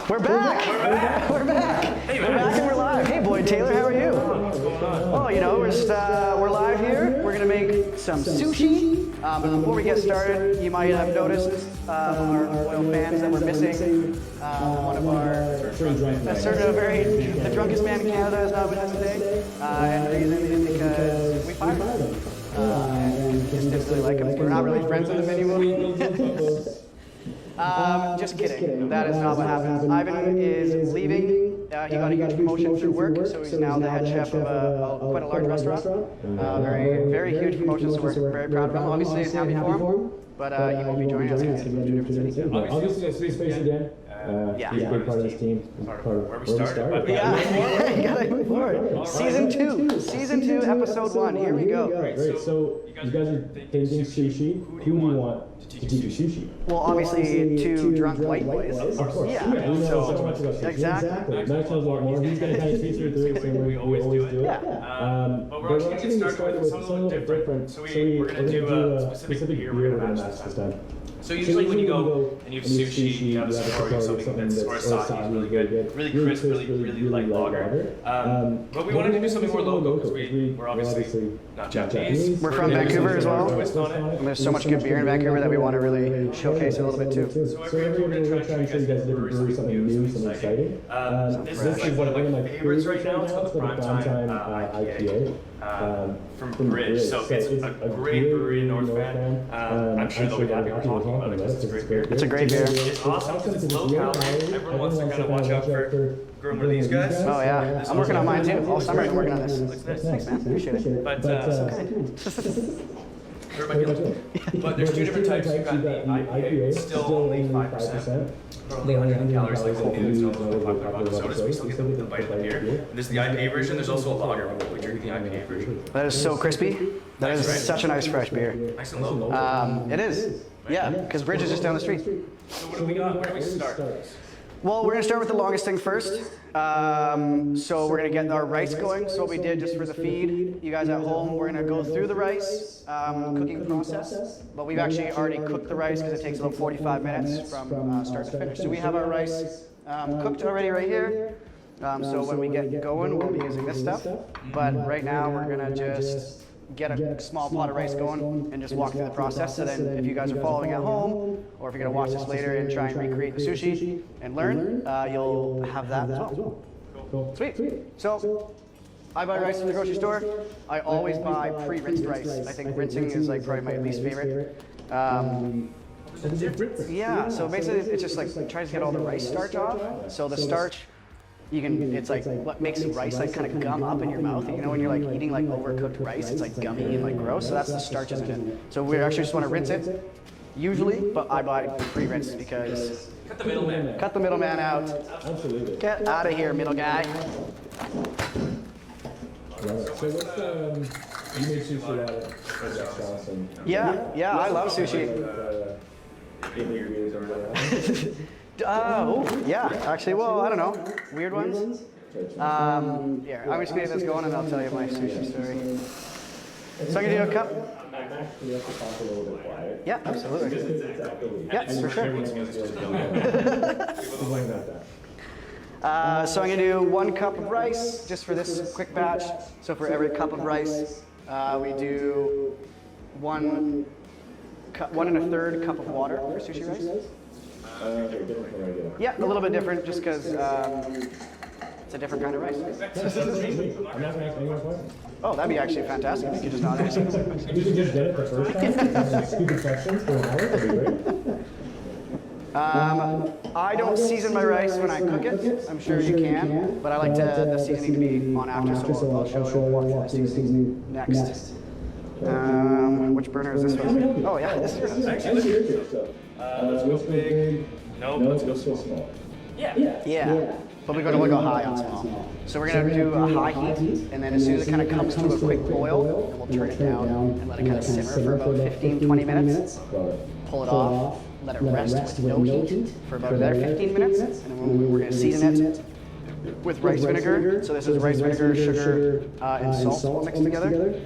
We're back! We're back! Hey, We're back and we're live. Hey, Boyd Taylor, how are you? Oh, you know, we're live here. We're gonna make some sushi. But before we get started, you might have noticed our loyal fans that we're missing one of our the drunkest man in Canada is not with us today. And the reason is because we fired him. And just didn't really like him. We're not really friends with him anymore. Just kidding. That is not what happened. Ivan is leaving. He got a huge promotion through work, so he's now the head chef of quite a large restaurant. Very huge promotion, so we're very proud of him. Obviously, it's happy for him, but he won't be joining us because he's moved to a different city. Obviously, it's Space Space again. Yeah. He's a big part of this team. Part of where we started. But Yeah, you gotta move forward. Season 2, episode 1. Here we go. Great. So you guys are tasting sushi. Who do you want to teach you sushi? Well, obviously, 2 drunk white boys. Of course. Yeah. We know so much about sushi. Exactly. Max knows a lot more. He's going to kind of teach you through it the same way we always do it. Yeah. But we're actually going to get started with something a little different. So we're going to do a specific beer we're going to match this time. So usually when you go and you have sushi, you have a score or something that's, or a sake is really good, really crisp, really light lager. But we wanted to do something more local because we're obviously not Japanese. We're from Vancouver as well. And there's so much good beer in Vancouver that we want to really showcase a little bit too. So every week we're going to try and show you guys different breweries, something new, something exciting. This is like one of my favorites right now. It's called the Primetime IPA. From Bridge, so it's a great brewery in North Van. I'm sure they'll be happy we're talking about it because it's a great beer. It's a great beer. It's awesome because it's low calorie. Everyone wants to kind of watch out for growing one of these guys. Oh yeah, I'm working on mine too. All summer I'm working on this. Thanks, man. Appreciate it. But but there's 2 different types. You've got the IPA, it's still only 5%. Only 100 calories like Whole Foods and all those really popular sodas. We still get the bite of the beer. And there's the IPA version. There's also a lager, but we drink the IPA version. That is so crispy. That is such a nice fresh beer. Nice and local. It is. Yeah, because Bridge is just down the street. So what do we got? Where do we start? Well, we're going to start with the longest thing first. So we're going to get our rice going. So what we did just for the feed, you guys at home, we're going to go through the rice cooking process. But we've actually already cooked the rice because it takes about 45 minutes from start to finish. So we have our rice cooked already right here. So when we get going, we'll be using this stuff. But right now, we're going to just get a small pot of rice going and just walk through the process. So then if you guys are following at home, or if you're going to watch this later and try and recreate the sushi and learn, you'll have that as well. Sweet. So I buy rice from the grocery store. I always buy pre-rinsed rice. I think rinsing is like probably my least favorite. Yeah, so basically it's just like tries to get all the rice starch off. So the starch, it's like what makes rice like kind of gum up in your mouth. You know, when you're like eating like overcooked rice, it's like gummy and like gross. So that's the starches in it. So we actually just want to rinse it, usually, but I buy pre-rinsed because Cut the middleman. Cut the middleman out. Absolutely. Get out of here, middle guy. So what's you made sushi out of that sauce and Yeah, I love sushi. Oh, yeah, actually, well, I don't know. Weird ones? Yeah, I'm just gonna get this going and I'll tell you my sushi story. So I'm gonna do a cup. We have to talk a little bit quiet. Yeah, absolutely. Yeah, for sure. So I'm gonna do 1 cup of rice, just for this quick batch. So for every cup of rice, we do 1 1/3 cup of water for sushi rice. Yeah, a little bit different, just because it's a different kind of rice. I'm not going to ask any more questions. Oh, that'd be actually fantastic if you could just not ask. You can just get it the first time. Stupid questions for an hour. That'd be great. I don't season my rice when I cook it. I'm sure you can, but I like the seasoning to be on after, so I'll show you walk through the seasoning next. Which burner is this one? Oh yeah, this is yours. Let's go big. No, let's go small. Yeah. But we're going to go high on small. So we're going to do a high heat, and then as soon as it kind of comes to a quick boil, we'll turn it down and let it kind of simmer for about 15-20 minutes. Pull it off, let it rest with no heat for about another 15 minutes, and then we're going to season it with rice vinegar. So this is rice vinegar, sugar, and salt all mixed together.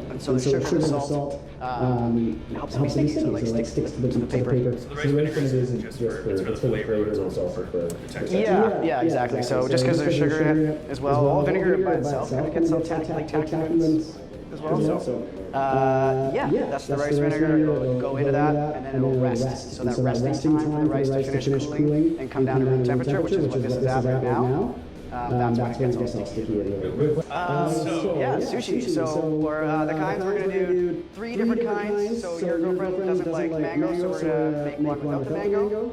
And so the sugar and the salt helps it be sticky, so it like sticks to the paper. So the rice vinegar isn't just for the flavor, but it's also for the texture. Yeah, exactly. So just because there's sugar in it as well, all vinegar by itself kind of gets some tannins as well. So yeah, that's the rice vinegar. It'll go into that, and then it'll rest. So that resting time for the rice to finish cooling and come down to room temperature, which is what this is at right now. That's when it gets all sticky. Yeah, sushi. So we're, the kinds, we're going to do 3 different kinds. So your girlfriend doesn't like mango, so we're going to make one without the mango.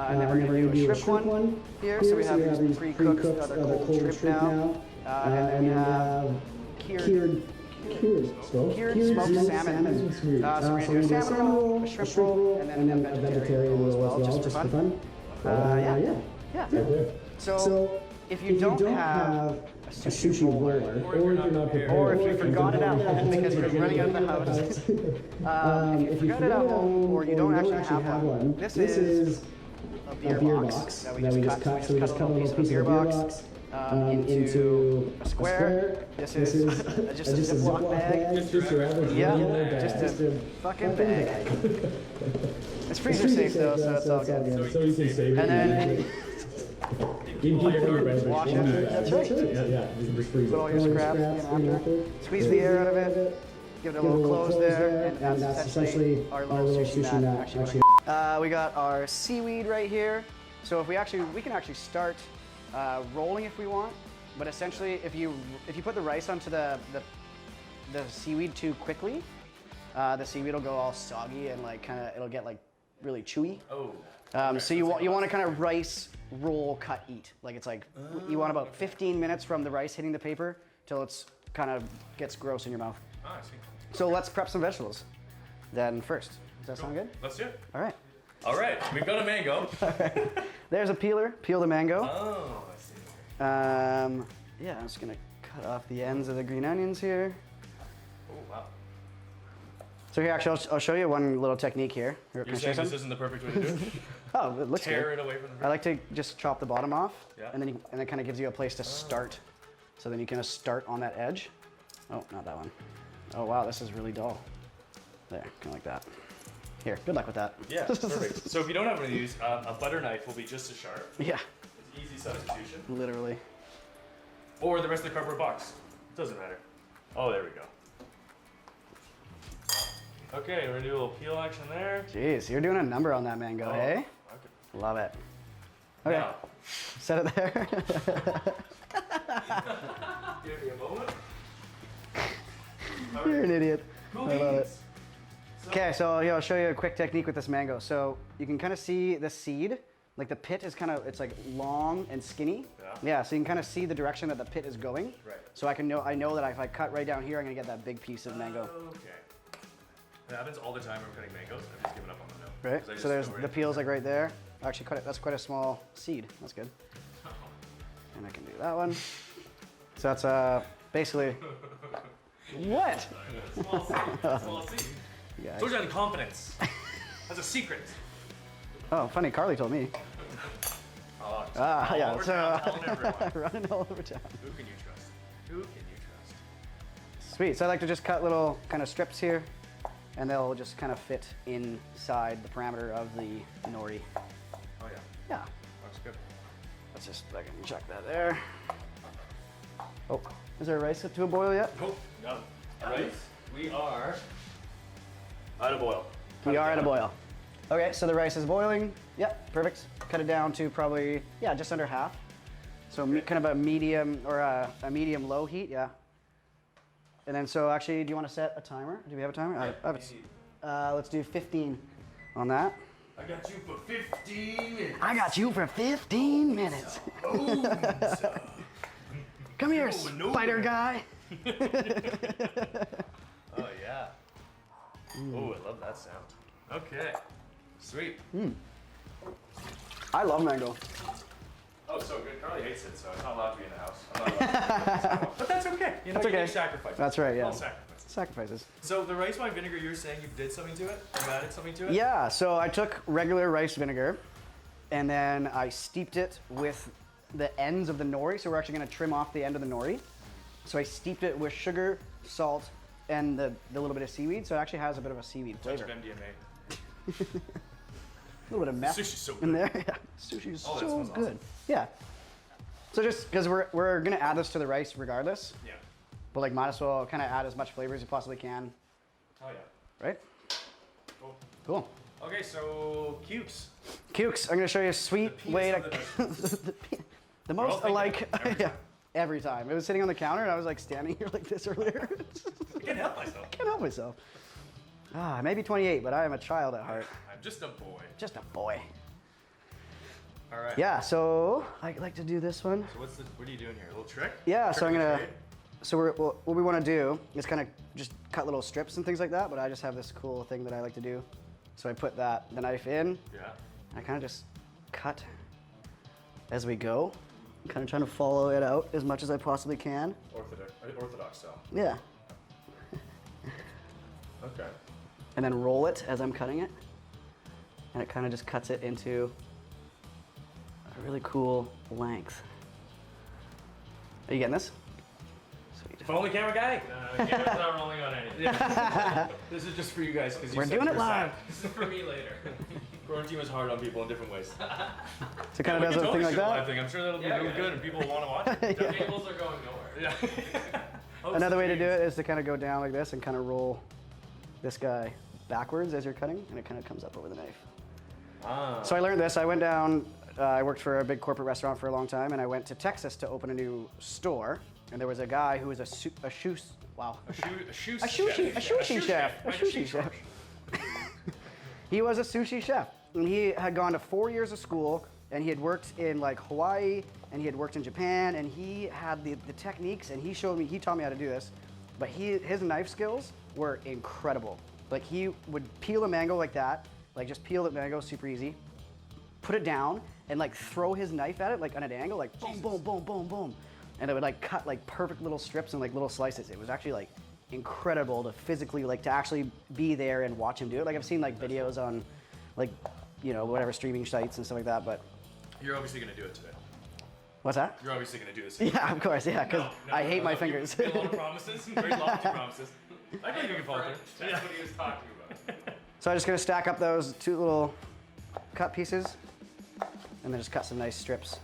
And then we're going to do a shrimp one here. So we have these pre-cooked, they're cold shrimp now. And then we have cured smoked salmon. So we're going to do a salmon roll, a shrimp roll, and then a vegetarian roll as well, just for fun. Yeah. So if you don't have a sushi roller, or if you forgot it at home because you're running out of the house, if you forgot it at home or you don't actually have one, this is a beer box that we just cut. So we just cut a little piece of beer box into a square. This is just a Ziploc bag. Yeah, just a fucking bag. It's freezer safe though, so it's all good. So you can save it. And then wash it. That's right. Yeah. Put all your scraps in after. Squeeze the air out of it. Give it a little close there, and that's essentially our little sushi mat. Actually, we got our seaweed right here. So if we can actually start rolling if we want. But essentially, if you put the rice onto the seaweed too quickly, the seaweed will go all soggy and like it'll get like really chewy. Oh. Okay. So you want to kind of rice roll cut eat. Like it's like you want about 15 minutes from the rice hitting the paper till it's kind of gets gross in your mouth. Ah, I see. So let's prep some vegetables. Then first, does that sound good? Let's do it. All right. All right, we've got a mango. There's a peeler. Peel the mango. Oh, I see. Yeah, I'm just gonna cut off the ends of the green onions here. Oh, wow. So here, actually, I'll show you one little technique here. Here, You're saying this isn't the perfect way to do it? Oh, it looks Tear good. it away from the I like to just chop the bottom off, Yeah. and then it kind of gives you a place to start. So then you kind of start on that edge. Oh, not that one. Oh wow, this is really dull. There, kind of like that. Here, good luck with that. Yeah, perfect. So if you don't have one of these, a butter knife will be just as sharp. Yeah, It's easy substitution. literally. Or the rest of the cardboard box. Doesn't matter. Oh, there we go. Okay, we're gonna do a little peel action there. Jeez, you're doing a number on that mango, hey? Okay. Love it. Okay, Now, set it there. give me a moment. You're an idiot. Cool I love it. beans. Okay, so I'll show you a quick technique with this mango. So you can kind of see the seed, like the pit is it's like long and skinny. Yeah. So you can kind of see the direction that the pit is going. Right. So I know that if I cut right down here, I'm gonna get that big piece of mango. Okay. It happens all the time when I'm cutting mangoes. I've just given up on the note. Right. 'Cause I just So there's know where the it peel's is. like right there. Actually, that's quite a small seed. That's good. And I can do that one. So that's basically. What? Small seed. Small seed. Yeah. Told you on confidence. That's a secret. Oh, funny. Carly told me. Oh, it's Ah, all yeah. over So town, telling everyone. running all over town. Who can you trust? Who can you trust? Sweet. So I like to just cut little kind of strips here, and they'll just kind of fit inside the parameter of the nori. Oh yeah, Yeah. looks good. Let's just I can chuck that there. Oh, is there rice up to a boil yet? Oh, no. Right. We are at a boil. We are at a boil. Okay, so the rice is boiling. Yep, perfect. Cut it down to probably, just under half. So kind of a medium or a medium low heat, yeah. And then so actually, do you want to set a timer? Do we have a timer? I have let's do 15 on that. I got you for 15 minutes. I got you for 15 minutes. Come here, spider guy. Oh yeah. Oh, I love that sound. Okay. Sweet. I love mango. Oh, so good. Carly hates it, so it's not allowed to be in the house. I'm not allowed to be in the house. But that's okay. You know, That's you okay. make sacrifices. That's right, yeah. All sacrifices. Sacrifices. So the rice wine vinegar, you're saying you did something to it? You added something to it? Yeah, so I took regular rice vinegar and then I steeped it with the ends of the nori, so we're actually gonna trim off the end of the nori. So I steeped it with sugar, salt, and the little bit of seaweed, so it actually has a bit of a seaweed Touch flavor. of MDMA. A little bit of meth Sushi's so in good. there. Yeah, sushi's Oh, that so smells good. awesome. Yeah. So just because we're gonna add this to the rice regardless, Yeah. but like might as well kind of add as much flavor as you possibly can, Oh yeah. right? Cool. Cool. Okay, so cukes. Cukes, I'm gonna show you a sweet penis way of the to. vegetables. The We're all most thinking alike, it every yeah, time. every time. It was sitting on the counter and I was like standing here like this earlier. I can't help myself. Can't help myself. Ah, maybe 28, but I am a child at heart. I'm just a boy. Just a boy. All right. Yeah, so I like to do this one. So what are you doing here? A little trick? Yeah, Trick so I'm or gonna. trade? So what we want to do is kind of just cut little strips and things like that. But I just have this cool thing that I like to do. So I put the knife in. Yeah. And I kind of just cut as we go. Kind of trying to follow it out as much as I possibly can. Orthodox style. Yeah. Okay. And then roll it as I'm cutting it. And it kind of just cuts it into a really cool length. Are you getting this? Sweet. Phone the camera guy? No, the camera's not rolling on anything. Yeah. This is just for you guys because We're doing it live. This is for me later. Quarantine was hard on people in different ways. So it kind of does a thing like that. I'm sure that'll be really good and people will want to watch it. The tables are going nowhere. Yeah. Another way to do it is to kind of go down like this and kind of roll this guy backwards as you're cutting, and it kind of comes up over the knife. Ah. So I learned this. I went down, I worked for a big corporate restaurant for a long time, and I went to Texas to open a new store, and there was a guy who was a sushi chef. He was a sushi chef, and he had gone to 4 years of school, and he had worked in like Hawaii, and he had worked in Japan, and he had the techniques, and he taught me how to do this, but his knife skills were incredible. Like he would peel a mango like that, like just peel the mango super easy, put it down, and like throw his knife at it like on an angle, like boom, boom, boom, boom, boom. And it would like cut like perfect little strips and like little slices. It was actually like incredible to physically like to actually be there and watch him do it. Like I've seen like videos on like, you know, whatever streaming sites and stuff like that, but. You're obviously going to do it today. What's that? You're obviously going to do this. Yeah, of course, yeah, because I hate my fingers. You made a lot of promises, very lofty promises. I think you can follow through. That's what he was talking about. So I'm just gonna stack up those two little cut pieces and then just cut some nice strips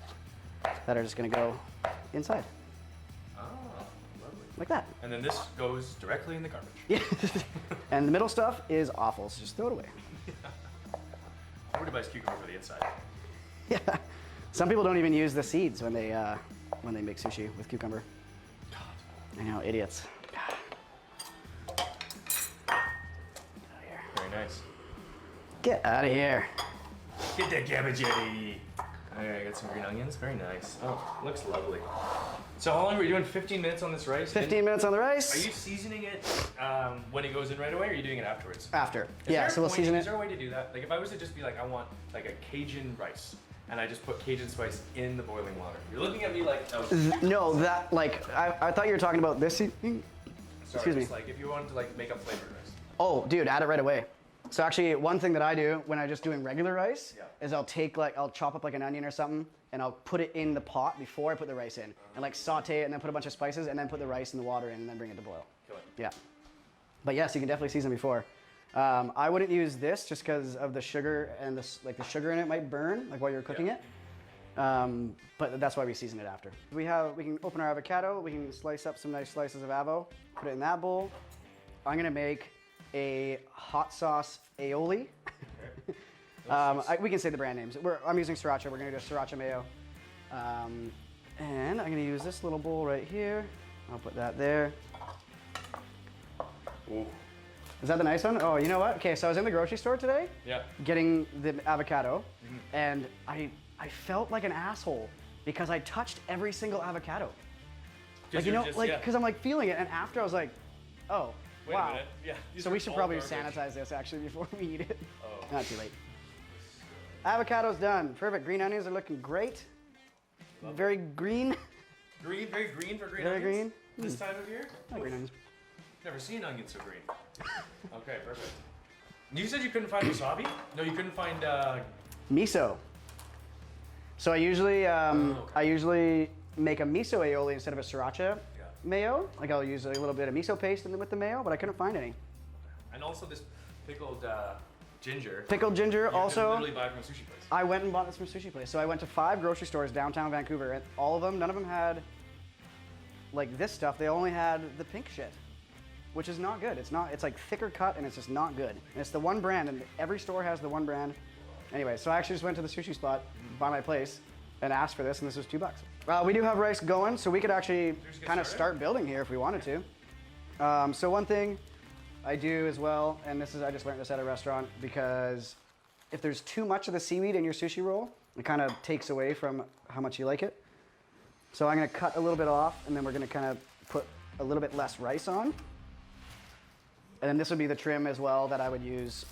that are just gonna go inside. Oh, lovely. Like that. And then this goes directly in the garbage. Yeah. And the middle stuff is awful, so just throw it away. Everybody buys cucumber for the inside. Yeah. Some people don't even use the seeds when they make sushi with cucumber. God. I know, idiots. God. Very nice. Get out of here. Get that cabbage Eddie. Alright, I got some green onions. Very nice. Oh, looks lovely. So how long were you doing? 15 minutes on this rice? 15 minutes on the rice. Are you seasoning it when it goes in right away, or are you doing it afterwards? After. Is Yeah, there a so we'll point- season Is it. there a way to do that? Like if I was to just be like, I want like a Cajun rice, and I just put Cajun spice in the boiling water. You're looking at me like, oh, No, that, like, I thought you were talking about this. sorry, excuse me. just like if you wanted to like make up flavored rice. Oh, dude, add it right away. So actually, one thing that I do when I'm just doing regular rice is I'll chop up like an onion or something, and I'll put it in the pot before I put the rice in, and like saute it, and then put a bunch of spices, and then put the rice and the water in, and then bring it to boil. Kill it. Yeah. But yes, you can definitely season before. I wouldn't use this just because of the sugar and the sugar in it might burn like while you're cooking it. But that's why we season it after. We can open our avocado. We can slice up some nice slices of avo. Put it in that bowl. I'm gonna make a hot sauce aioli. We can say the brand names. I'm using sriracha. We're gonna do a sriracha mayo. And I'm gonna use this little bowl right here. I'll put that there. Ooh. Is that the nice one? Oh, you know what? Okay, so I was in the grocery store today. Yeah. Getting the avocado, and I felt like an asshole because I touched every single avocado. Like, you know, because I'm like feeling it, and after I was like, oh, Wait wow. a minute. Yeah. These So are we should all probably garbage. sanitize this actually before we eat it. Oh. Not too late. Avocado's done. Perfect. Green onions are looking great. Very green. Green, very green for green Very onions. green. This time of year? Not green onions. Never seen onions so green. Okay, perfect. You said you couldn't find wasabi? No, you couldn't find Miso. So I usually make a miso aioli instead of a sriracha mayo. Like I'll use a little bit of miso paste with the mayo, but I couldn't find any. And also this pickled ginger. Pickled ginger You also. can literally buy from a sushi place. I went and bought this from a sushi place. So I went to 5 grocery stores downtown Vancouver, and all of them, none of them had like this stuff. They only had the pink shit, which is not good. It's like thicker cut, and it's just not good. And it's the one brand, and every store has the one brand. Anyway, so I actually just went to the sushi spot by my place and asked for this, and this was $2. We do have rice going, so we could actually kind of start building here if we wanted to. So one thing I do as well, and I just learned this at a restaurant, because if there's too much of the seaweed in your sushi roll, it kind of takes away from how much you like it. So I'm gonna cut a little bit off, and then we're gonna kind of put a little bit less rice on. And then this would be the trim as well that I would use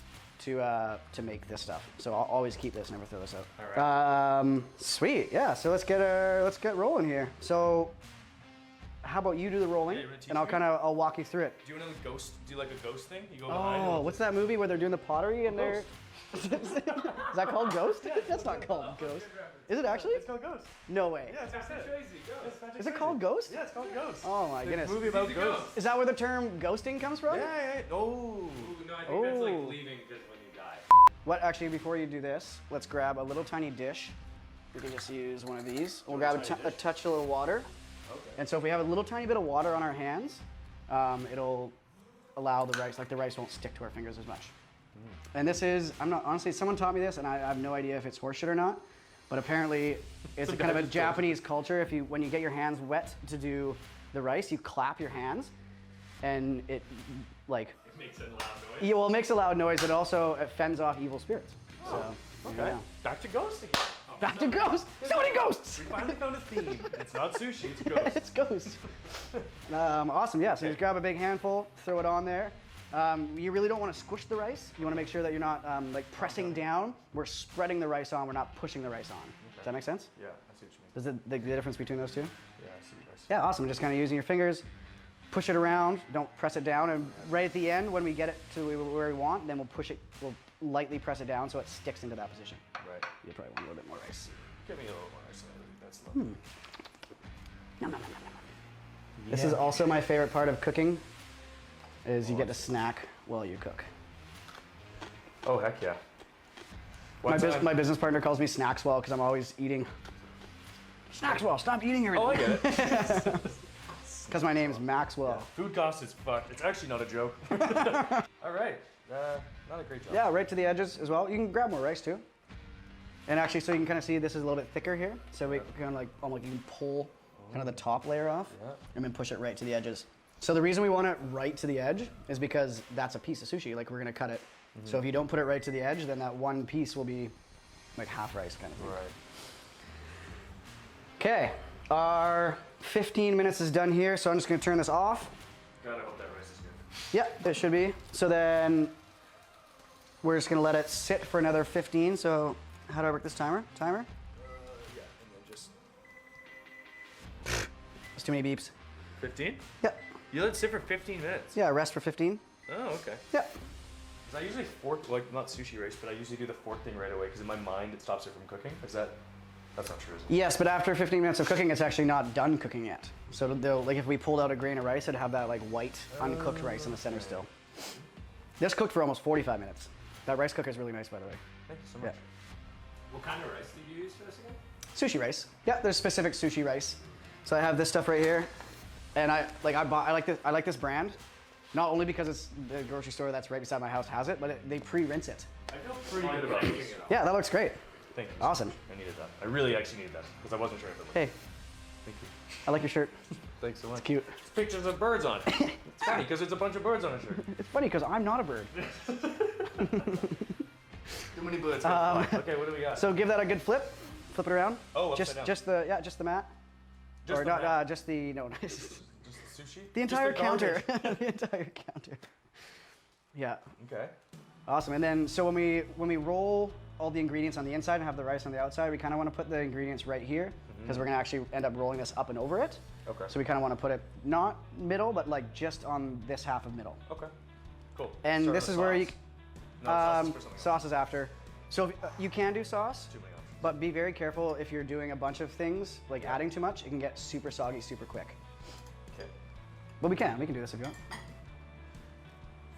to make this stuff. So I'll always keep this, never throw this out. All right. Sweet, yeah. So let's get rolling here. So how about you do the rolling, and I'll walk you through it. Do you want to do like a ghost thing? You go behind. Oh, what's that movie where they're doing the pottery and they're? Is that called Ghost? That's not called Ghost. Is it actually? It's called Ghost. No way. Yeah, it's Patrick Crazy, Ghost. Is it called Ghost? Yeah, it's called Ghost. Oh my goodness. It's a movie about ghosts. Is that where the term ghosting comes from? Yeah. Oh. Ooh, no, I think that's like leaving just when you die. What, actually, before you do this, let's grab a little tiny dish. We can just use one of these. We'll grab a touch of little water. Okay. And so if we have a little tiny bit of water on our hands, it'll allow the rice won't stick to our fingers as much. And this is, honestly, someone taught me this, and I have no idea if it's horseshit or not, but apparently it's a kind of a Japanese culture. When you get your hands wet to do the rice, you clap your hands, and it Makes a loud noise. Yeah, well, it makes a loud noise. It fends off evil spirits. Oh, So, okay. yeah. Back to Ghost again. Back to ghosts. So many ghosts. We finally found a theme. It's not sushi, it's Ghost. It's ghosts. Awesome. Yeah. So just grab a big handful, throw it on there. You really don't want to squish the rice. You want to make sure that you're not pressing down. We're spreading the rice on. We're not pushing the rice on. Does that make sense? Yeah, I see what you mean. Does the difference between those two? Yeah, I see you guys. Yeah. Awesome. Just kind of using your fingers. Push it around, don't press it down, and right at the end, when we get it to where we want, then we'll lightly press it down so it sticks into that position. Right. You probably want a little bit more rice. Give me a little more rice. That's lovely. Nom, nom, nom, nom, nom. This is also my favorite part of cooking, is you get to snack while you cook. Oh, heck yeah. My business partner calls me Snackswell because I'm always eating. Snackswell, stop eating everything. Oh, I get it. Because my name's Maxwell. Food cost is fucked. It's actually not a joke. All right. Not a great job. Yeah, right to the edges as well. You can grab more rice too. And actually, so you can kind of see this is a little bit thicker here. So we kind of you can pull kind of the top layer off and then push it right to the edges. So the reason we want it right to the edge is because that's a piece of sushi. Like we're gonna cut it. So if you don't put it right to the edge, then that one piece will be like half rice kind of thing. Right. Okay, our 15 minutes is done here, so I'm just gonna turn this off. God, I hope that rice is good. Yep, it should be. So then we're just gonna let it sit for another 15. So how do I work this timer? Yeah, and then just... That's too many beeps. 15? Yep. You let it sit for 15 minutes? Yeah, rest for 15. Oh, okay. Yep. Because I usually fork, not sushi rice, but I usually do the fork thing right away because in my mind it stops it from cooking. That's not true, is it? Yes, but after 15 minutes of cooking, it's actually not done cooking yet. So if we pulled out a grain of rice, it'd have that white, uncooked rice in the center still. This cooked for almost 45 minutes. That rice cooker is really nice, by the way. Thank you so much. Yeah. What kind of rice did you use for this again? Sushi rice. Yeah, there's specific sushi rice. So I have this stuff right here, and I like this brand, not only because it's the grocery store that's right beside my house has it, but they pre-rinse it. I feel pretty good about this. Yeah, that looks great. Thank you. Awesome. I needed that. I really actually needed that because I wasn't sure if it would. Hey, Thank you. I like your shirt. Thanks so much. Cute. It's pictures of birds on it. It's funny because it's a bunch of birds on a shirt. It's funny because I'm not a bird. Too many birds. Okay, what do we got? So give that a good flip. Flip it around. Oh, upside down. Just the mat. Just or the not mat. just the no. Just sushi? The entire Just counter. garbage. The entire counter. Yeah. Okay. Awesome. And then so when we roll all the ingredients on the inside and have the rice on the outside, we kind of want to put the ingredients right here because we're gonna actually end up rolling this up and over it. Okay. So we kind of want to put it not middle, but just on this half of middle. Okay. Cool. And Start this with is where you sauce. No, sauce is for something else. sauce is after. So if, you can do sauce. Too many options. But be very careful if you're doing a bunch of things, like adding too much, it can get super soggy super quick. Okay. But we can do this if you want.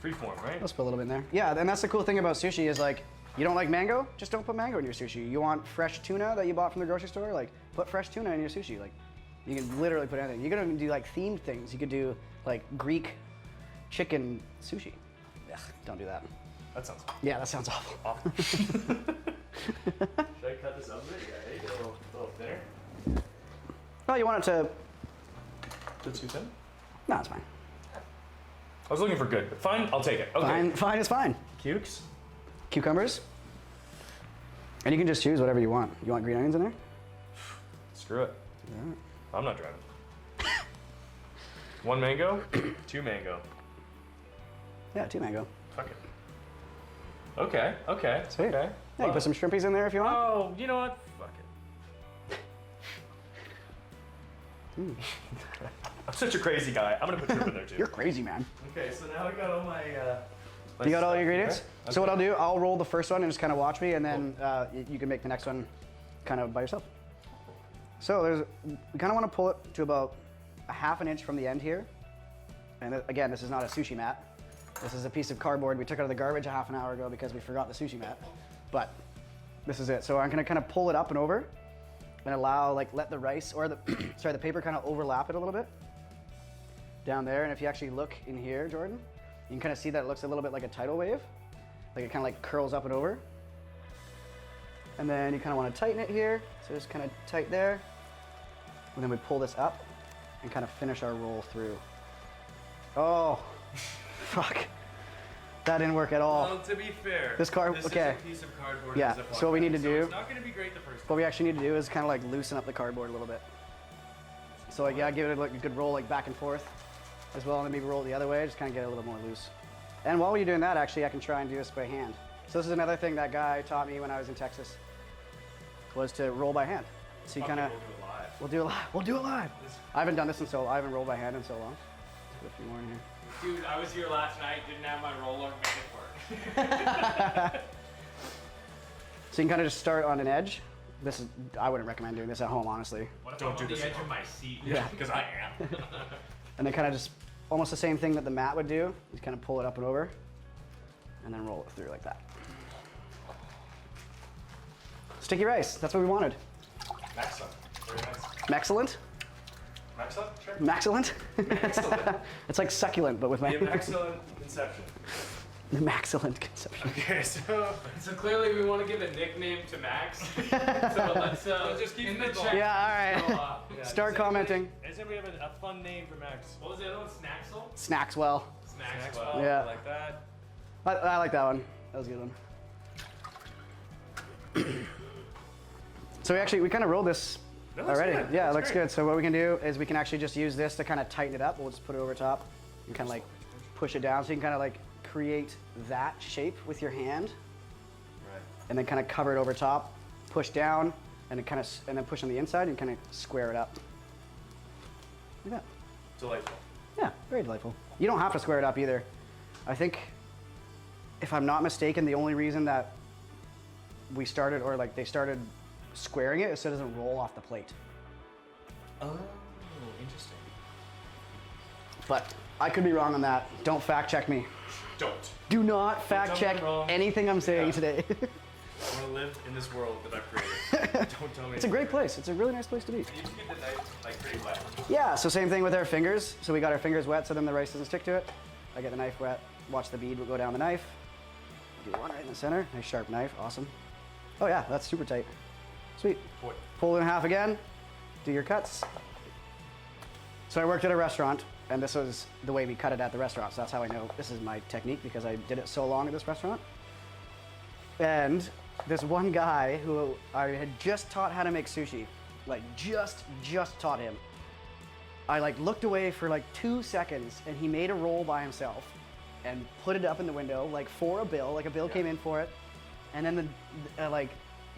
Freeform, right? Let's put a little bit in there. Yeah, and that's the cool thing about sushi is like, you don't like mango? Just don't put mango in your sushi. You want fresh tuna that you bought from the grocery store? Like, put fresh tuna in your sushi. Like, you can literally put anything. You're gonna do like themed things. You could do like Greek chicken sushi. Ugh, don't do that. That sounds Yeah, that sounds awful. awful. Should I cut this up a bit? Yeah, get a little thinner. Oh, you want it to? Is it too thin? No, it's fine. I was looking for good, but fine, I'll take it. Okay. Fine is fine. Cukes? Cucumbers. And you can just choose whatever you want. You want green onions in there? Screw it. Yeah. I'm not driving. 1 mango, 2 mango. Yeah, 2 mango. Fuck it. Okay, okay, Sweet. okay. Yeah, you can put some shrimpies in there if you want. Oh, you know what? Fuck it. I'm such a crazy guy. I'm gonna put shrimp in there too. You're crazy, man. Okay, so now I got all my. You got all your stuff ingredients? here. So what I'll do, I'll roll the first one and just kind of watch me, and then you can make the next one kind of by yourself. So we kind of want to pull it to about a half an inch from the end here. And again, this is not a sushi mat. This is a piece of cardboard we took out of the garbage a half an hour ago because we forgot the sushi mat. But this is it. So I'm gonna kind of pull it up and over and allow, like, let the rice or the, sorry, the paper kind of overlap it a little bit down there. And if you actually look in here, Jordan, you can kind of see that it looks a little bit like a tidal wave. Like it kind of like curls up and over. And then you kind of want to tighten it here. So just kind of tight there. And then we pull this up and kind of finish our roll through. Oh, fuck. That didn't work at all. Well, to be fair, this card, this okay. is a piece of cardboard. Yeah, and Ziploc so what we need to bag, do- So it's not going to be great the first What time. we actually need to do is kind of like loosen up the cardboard a little bit. So like, yeah, give it like a good roll, like back and forth as well, and then maybe roll it the other way, just kind of get it a little more loose. And while you're doing that, actually, I can try and do this by hand. So this is another thing that guy taught me when I was in Texas, was to roll by hand. So you Fuck kind it, of, we'll do it live. we'll do it live. We'll do it live. I haven't done this in so, I haven't rolled by hand in so long. Let's put a few more in here. Dude, I was here last night, didn't have my roller, made it work. So you can kind of just start on an edge. This is, I wouldn't recommend doing this at home, honestly. What if Don't I'm do on this the at edge home. of my seat? Yeah. Because I am. And then kind of just, almost the same thing that the mat would do. You kind of pull it up and over, and then roll it through like that. Sticky rice, that's what we wanted. Excellent. Very nice. Maxcellent? Excellent? Sure. Maxcellent? Excellent. It's like succulent, but with my The excellent conception. the maxcellent conception. Okay, so So clearly we want to give a nickname to Max. So let's just keep in it the going. chat. Yeah, all right. So, yeah, Start does commenting. Does anybody have a fun name for Max? what was the other one? Snacksel? Snackswell. Snackswell. Yeah. Like that. I like that one. That was a good one. So we kind of rolled this That looks already. good. Yeah, it That's looks great. good. So what we can do is we can actually just use this to kind of tighten it up. We'll just put it over top and kind of like push it down. So you can kind of like create that shape with your hand, Right. and then kind of cover it over top, push down, and then push on the inside and kind of square it up. Like that. Delightful. Yeah, very delightful. You don't have to square it up either. I think, if I'm not mistaken, the only reason that we started, or like they started squaring it is so it doesn't roll off the plate. Oh, interesting. But I could be wrong on that. Don't fact check me. Don't. Do not fact tell me check I'm wrong. anything I'm saying Yeah. today. I want to live in this world that I've created. Don't tell me. It's a great place. It's a really nice place to be. You just get the knife like pretty wet. Yeah, so same thing with our fingers. So we got our fingers wet so then the rice doesn't stick to it. I get the knife wet, watch the bead go down the knife. Do one right in the center. Nice sharp knife, awesome. Oh yeah, that's super tight. Sweet. Boy. Pull it in half again, do your cuts. So I worked at a restaurant, and this was the way we cut it at the restaurant. So that's how I know this is my technique, because I did it so long at this restaurant. And this one guy who I had just taught how to make sushi, like just taught him. I like looked away for like 2 seconds, and he made a roll by himself and put it up in the window, like for a bill, like a bill came in for it. And then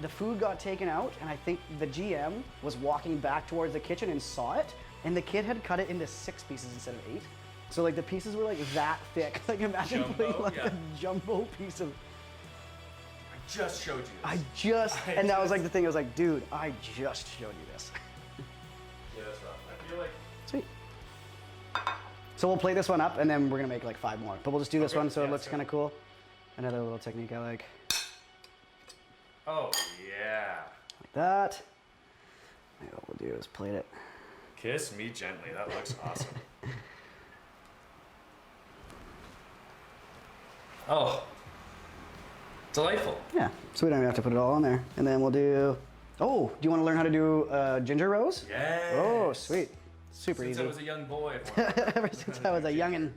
the food got taken out, and I think the GM was walking back towards the kitchen and saw it, and the kid had cut it into 6 pieces instead of 8. So like the pieces were like that thick. Like imagine Jumbo, putting like yeah. a jumbo piece of. just showed you this. And that was like the thing. I was like, dude, I just showed you this. Yeah, that's rough. I feel like. Sweet. So we'll play this one up, and then we're gonna make like 5 more. But we'll just do this Okay, one so it yeah, looks so- kind of cool. Another little technique I like. Oh yeah. Like that. Maybe what we'll do is plate it. Kiss me gently. That looks awesome. Oh. Delightful. Yeah, so we don't even have to put it all on there. And then we'll do, oh, do you want to learn how to do ginger rose? Yes. Oh, sweet. Super Since easy. I was a young boy. I wanted Ever since I was a youngin'.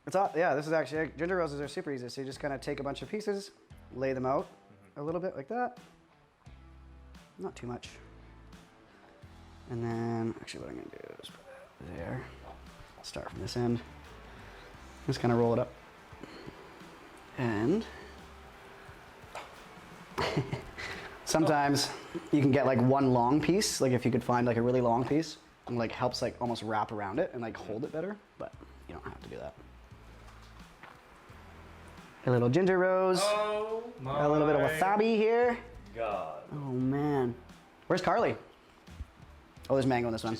It's all, yeah, this is actually, ginger roses are super easy. So you just kind of take a bunch of pieces, lay them out a little bit like that. Not too much. And then, actually what I'm gonna do is put it there. Start from this end. Just kind of roll it up. And sometimes you can get like one long piece, like if you could find like a really long piece, and like helps like almost wrap around it and like hold it better, but you don't have to do that. A little ginger rose, Oh my a little bit of wasabi here. God. Oh man, where's Carly? Oh, there's mango in this one.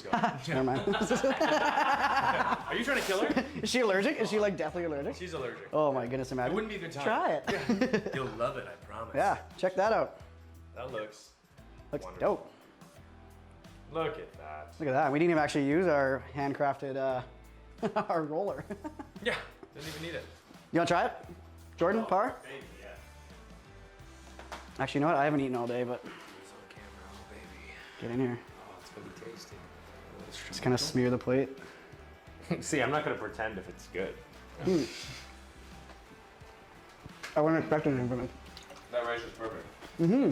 Never mind. Are you trying to kill her? Is she allergic? Is she like deathly allergic? She's allergic. Oh my goodness, It imagine. wouldn't be a good time. Try it. You'll love it, I promise. Yeah, check that out. That looks Looks wonderful. dope. Look at that. Look at that. We didn't even actually use our handcrafted our roller. Yeah, didn't even need it. You want to try it? Jordan, Par? Baby, yeah. Actually, you know what? I haven't eaten all day, but It's on camera, oh baby. get in here. Oh, it's gonna be tasty. Just kind of smear the plate. See, I'm not gonna pretend if it's good. I wasn't expecting anything from it. That rice is perfect. Mm-hmm.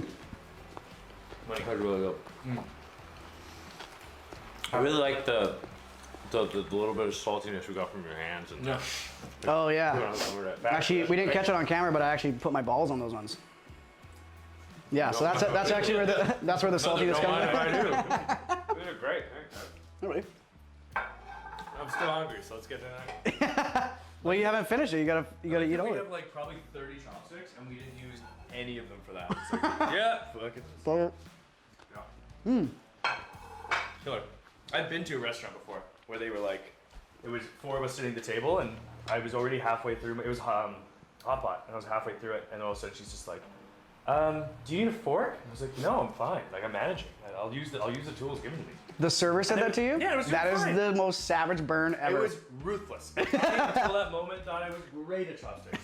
That's really good. I really like the little bit of saltiness we got from your hands and Oh, yeah. Actually, we didn't catch it on camera, but I actually put my balls on those ones. Yeah, so that's actually where that's where the saltiness comes from. These are great. Really? I'm still hungry, so let's get to that. Well, you haven't finished it. You gotta eat all We of have it. like probably 30 chopsticks, and we didn't use any of them for that. It's like, yeah, fuck it. So, Killer. I've been to a restaurant before where they were like, it was 4 of us sitting at the table, and I was already halfway through. It was hot pot, and I was halfway through it, and all of a sudden she's just like, "Do you need a fork?" I was like, "No, I'm fine. Like I'm managing. I'll use the tools given to me." the server said that to you? Yeah, it was That is fine. the most savage burn ever. It was ruthless. I until that moment thought I was great at chopsticks.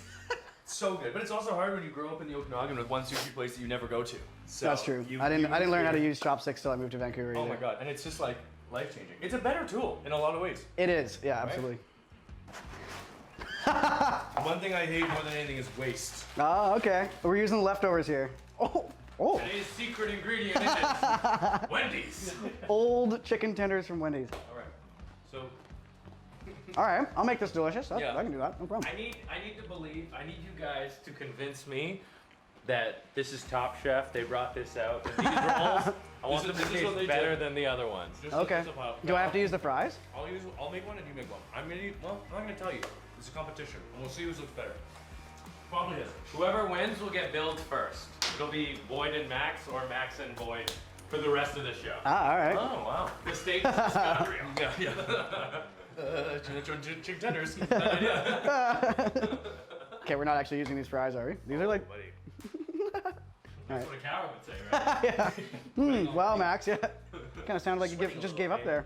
So good, but it's also hard when you grow up in the Okanagan with one sushi place that you never go to. So That's true. you- I didn't learn how to you- use chopsticks till I moved to Vancouver. Oh either. my god, and it's just like life changing. It's a better tool in a lot of ways. It is. Yeah, absolutely. One thing I hate more than anything is waste. Oh, okay. We're using the leftovers here. Oh. Today's secret ingredient is Wendy's. Old chicken tenders from Wendy's. All right, so All right, I'll make this delicious. Yeah. I can do that. No problem. I need to believe. I need you guys to convince me that this is Top Chef. They brought this out. And these rolls, I want them to this is what they taste better did. than the other ones. just Okay. just a pile. Do I have to use the fries? I'll make one and you make one. I'm not gonna tell you. It's a competition, and we'll see who looks better. Probably is. Whoever wins will get billed first. It'll be Boyd and Max or Max and Boyd for the rest of the show. Ah, all right. Oh wow. The stakes is unreal. Yeah. Chicken tenders. Okay, we're not actually using these fries, are we? These are like, Buddy. That's what a coward would say, right? wow, Max. Yeah. Kind of sounded like you just gave up there.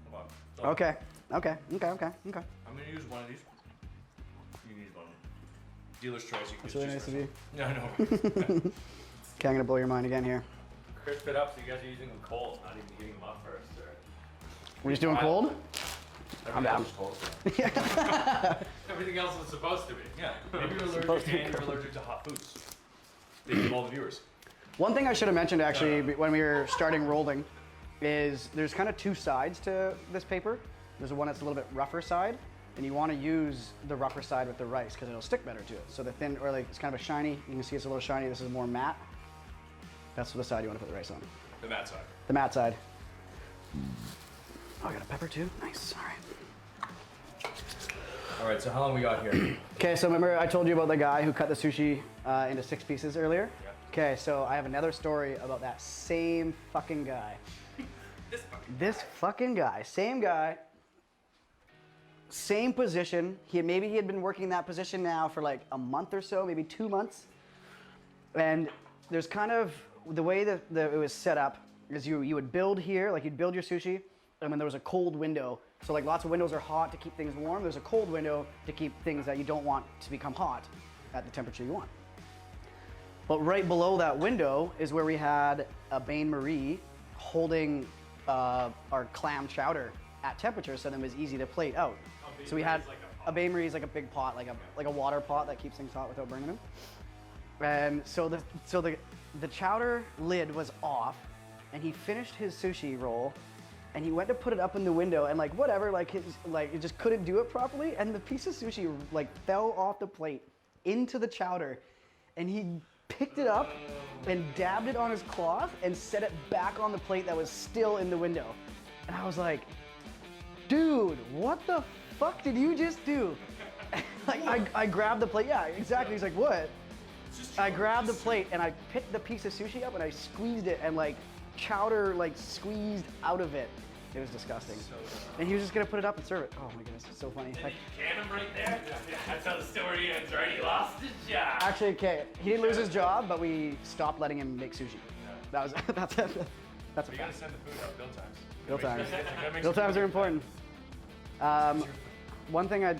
Come on. Okay. Okay. I'm gonna use one of these. You need one. Dealer's choice. You can That's just really choose nice of one. you. No, no. Okay, I'm gonna blow your mind again here. Crisp it up so you guys are using them cold, not even heating them up first. Or... We're just doing cold? I'm down. Everything else is supposed to be. Yeah. Maybe you're Supposed allergic to be and you're allergic to hot foods. Thank you, all the viewers. One thing I should have mentioned actually when we were starting rolling is there's kind of 2 sides to this paper. There's the one that's a little bit rougher side, and you want to use the rougher side with the rice because it'll stick better to it. So the thin, or like it's kind of a shiny, you can see it's a little shiny, this is more matte. That's the side you want to put the rice on. The matte side. The matte side. Oh, I got a pepper too? Nice, all right. All right, so how long we got here? Okay, so remember I told you about the guy who cut the sushi into 6 pieces earlier? Yeah. Okay, so I have another story about that same fucking guy. This fucking guy, same guy, same position. Maybe he had been working that position now for like a month or so, maybe 2 months. And there's kind of, the way that it was set up is you would build here, like you'd build your sushi, and then there was a cold window. So like lots of windows are hot to keep things warm. There's a cold window to keep things that you don't want to become hot at the temperature you want. But right below that window is where we had a bain-marie holding our clam chowder at temperature, so then it was easy to plate out. So we had a bain-marie is like a big pot, like a water pot that keeps things hot without burning them. And so the chowder lid was off, and he finished his sushi roll, and he went to put it up in the window, and like whatever, like it just couldn't do it properly, and the piece of sushi like fell off the plate into the chowder, and he picked it up and dabbed it on his cloth and set it back on the plate that was still in the window. And I was like, dude, what the fuck did you just do? Like I grabbed the plate, yeah, exactly. He's like, what? I grabbed the plate and I picked the piece of sushi up and I squeezed it, and like chowder like squeezed out of it. It was disgusting. And he was just gonna put it up and serve it. Oh my goodness, it's so funny. Like, Can him right there? That's how the story ends, right? He lost his job. actually, okay, he didn't lose his job, but we stopped letting him make sushi. That was that's a You gotta fact. send the food out, bill times. Bill times. That makes Bill it times are good. important. One thing I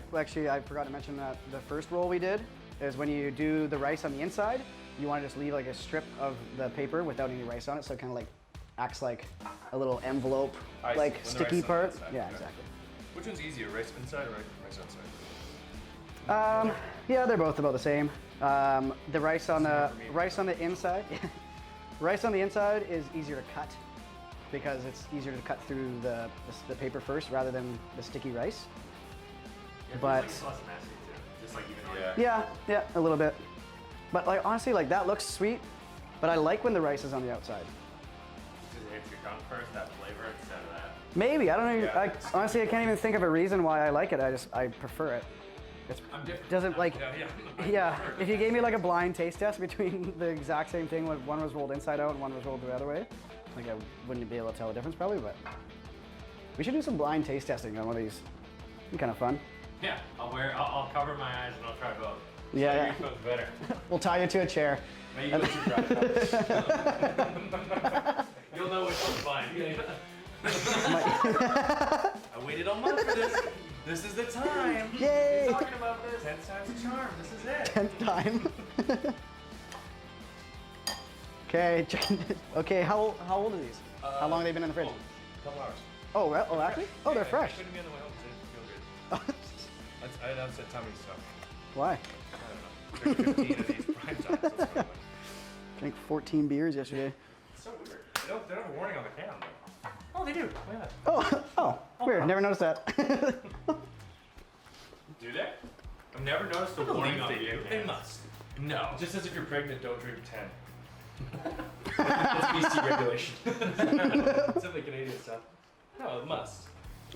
forgot to mention that the first roll we did is when you do the rice on the inside, you want to just leave like a strip of the paper without any rice on it, so it kind of like acts like a little envelope, I see. like When the sticky rice is on the part. inside, Yeah, okay. exactly. Which one's easier, rice inside or rice outside? Yeah, they're both about the same. The rice on the inside, rice on the inside is easier to cut because it's easier to cut through the paper first rather than the sticky rice. But It's less messy too. Just like even yeah, a little bit. But like honestly, like that looks sweet, but I like when the rice is on the outside. Because it hits your tongue first, that flavor instead of that. Maybe, I don't know. Yeah. Honestly, I can't even think of a reason why I like it. I prefer it. I'm different. Doesn't like, Yeah. yeah. If you gave me like a blind taste test between the exact same thing, when one was rolled inside out and one was rolled the other way, like I wouldn't be able to tell the difference probably. But we should do some blind taste testing on one of these. It'd be kind of fun. Yeah, I'll cover my eyes and I'll try both. Yeah, yeah. Which one's better? We'll tie you to a chair. Maybe you should try it. You'll know which one's fine. I waited a month for this. This is the time. Yay! We're talking about this. 10 times the charm. This is it. 10th time. Okay. Okay. How old are these? How long have they been in the fridge? A couple hours. Oh, oh, actually? Oh, they're fresh. I couldn't be on the way home because I didn't feel good. I had upset tummy, so Why? I don't know. Took 15 of these prime times. So it's fine. Drank 14 beers yesterday. It's so weird. They don't have a warning on the can, though. Oh, they do. Look at that. Oh, weird. Never noticed that. Do they? I've never noticed a warning on they the do. can. They must. No. Just as if you're pregnant, don't drink 10. That's BC regulation. Some of the Canadian stuff. No, it must.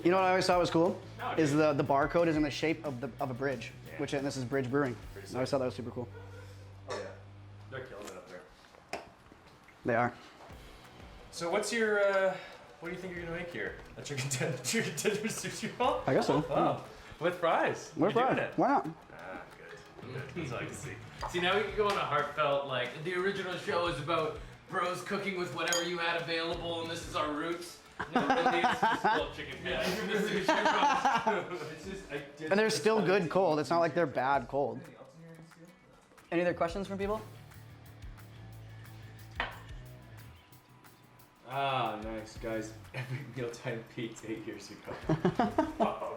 You know what I always thought was cool? No, Is the barcode is in the shape of a bridge, which and this is Bridge Brewing. I always thought that was super cool. Oh, yeah. They're killing it up there. They are. So what's your, what do you think you're going to make here? A chicken tender sushi roll? I guess so. Oh, with fries. We're You're doing fine. it. Why not? Ah, good. That's all I can see. See, now we can go on a heartfelt, like, the original show is about bros cooking with whatever you had available, and this is our roots. No, really, it's just cold chicken tenders. And they're still good cold. It's not like they're bad cold. Any other questions from people? Ah, nice, guys. Epic Mealtime Pizza 8 years ago. Oh,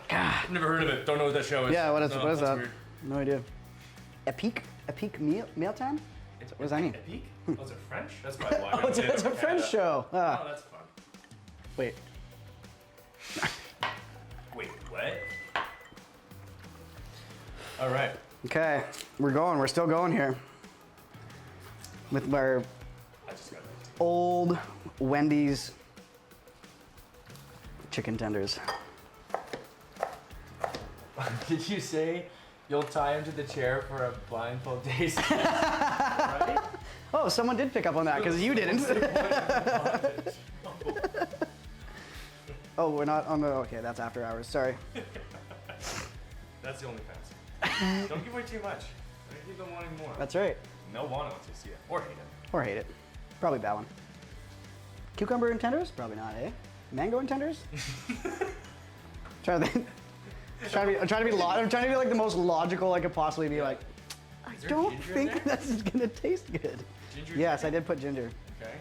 God. Never heard of it. Don't know what that show is. Yeah, what is that's that? Weird. No idea. Epic mealtime? What does that mean? Epic? Oh, is it French? That's probably why. Oh, it's a French show. Oh, Ah, that's fun. wait. Wait, what? All right. Okay, we're going. We're still going here. With our I just got it. old Wendy's chicken tenders. Did you say you'll tie him to the chair for a blindfold taste? Right? Oh, someone did pick up on that because you didn't. Oh, we're not on the. Okay, that's after hours. Sorry. That's the only fence. Don't give away too much. Don't keep them wanting more. That's right. They'll want it once they see it. Or hate it. Or hate it. Probably that one. Cucumber and tenders? Probably not, eh? Mango and tenders? Trying to think. I'm trying to be like the most logical I could possibly be. Like, I Is there don't ginger in think there? this is gonna taste good. Ginger. Yes, I did put ginger. Okay.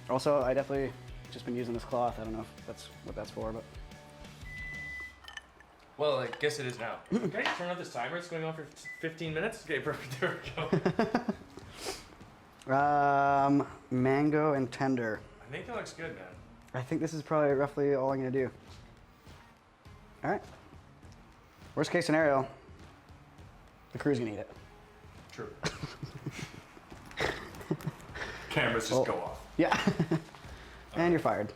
Also, I definitely just been using this cloth. I don't know if that's what that's for, but Well, I guess it is now. Can I just turn off this timer? It's going on for 15 minutes? Okay, perfect. There we go. Mango and tender. I think that looks good, man. I think this is probably roughly all I'm gonna do. All right. Worst case scenario, the crew's gonna eat it. True. Cameras just go off. Yeah. And you're fired.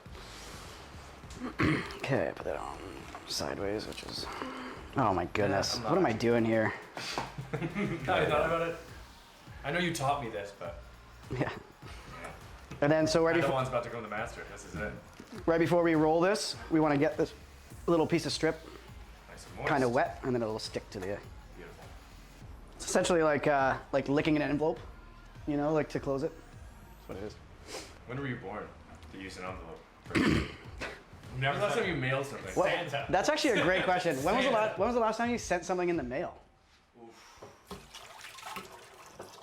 Okay, put that on sideways, which is. Oh my goodness. What am I doing here? I thought about it. I know you taught me this, but Yeah. And then, so I'm the one's about to go to the master. This is it. right before we roll this, we want to get this little piece of strip Nice and moist. kind of wet, and then it'll stick to the. Beautiful. It's essentially like licking an envelope, you know, like to close it. That's what it is. When were you born to use an envelope? Never last time you mailed something. Well, Santa. that's actually a great question. When was the last time you sent something in the mail?